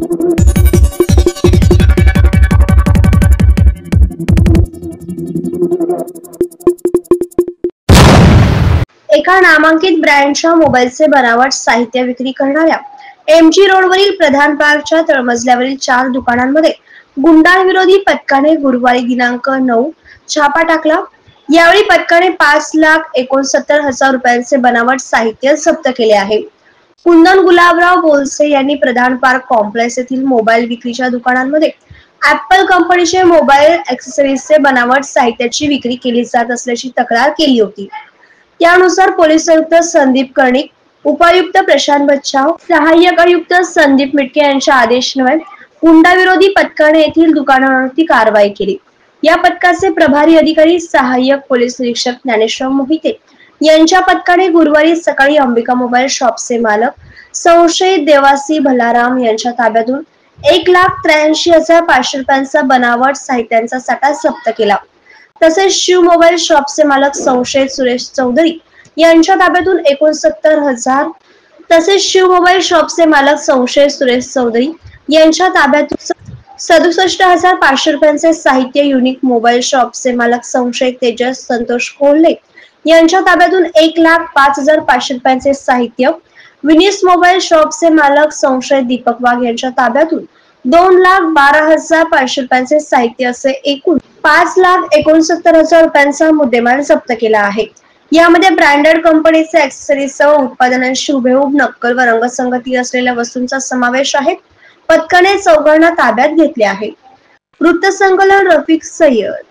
एका नामांकित ब्रँडच्या मोबाईलचे बनावट साहित्य विक्री करणाऱ्या एमजी रोडवरील प्रधान पार्कच्या तळमजल्यावरील 4 दुकानांमध्ये गुंडांविरोधी पथकाने गुरुवारी दिनांक 9 छापा टाकला। यावेळी पथकाने 5,69,000 रुपयांचे बनावट साहित्य जप्त केले आहे। कुंदन गुलाबराव बोलसे यांनी प्रधान पार्क कॉम्प्लेक्स येथील मोबाईल विक्रीच्या दुकानांमध्ये ॲपल कंपनीचे मोबाईल ॲक्सेसरीजचे बनावट साहित्याची विक्री केली जात असल्याची तक्रार केली होती। त्यानुसार पोलीस आयुक्त संदीप कर्णिक, उपायुक्त प्रशांत बच्छाव, सहाय्यक आयुक्त संदीप मिटके यांच्या आदेशान्वये गुंडाविरोधी पथकाने येथील दुकानांवरती कारवाई केली। या पथकाचे प्रभारी अधिकारी सहाय्यक पोलीस निरीक्षक ज्ञानेश्वर मोहिते यांच्या पथकाने गुरुवारी सकाळी अंबिका मोबाईल शॉपचे मालक संशयित देवासी भलाराम यांच्या ताब्यातून 1,83,500 रुपयांचा बनावट साहित्यांचा साठा जप्त केला। तसेच शिव मोबाईल शॉपचे मालक संशयित सुरेश चौधरी यांच्या ताब्यातून 69,000, तसेच शिव मोबाईल शॉपचे मालक संशयित सुरेश चौधरी यांच्या ताब्यातून 67,500 रुपयांचे साहित्य, युनिक मोबाईल शॉपचे मालक संशयित तेजस संतोष कोल्हे यांच्या ताब्यातून 1,05,500 रुपयांचे साहित्य, विनिस मोबाईल शॉपचे मालक संशयित दीपक वाघ यांच्या ताब्यातून 2,12,500 रुपयांचे साहित्य असे एकूण 5,69,000 रुपयांचा मुद्देमाल जप्त केला आहे। यामध्ये ब्रँडेड कंपनीचे ॲक्सेसरीजसह उत्पादनांशी हुबेहूब नक्कल व रंगसंगती असलेल्या वस्तूंचा समावेश आहे। पथकाने चौघांना ताब्यात घेतले आहे। वृत्तसंकलन रफिक सय्यद।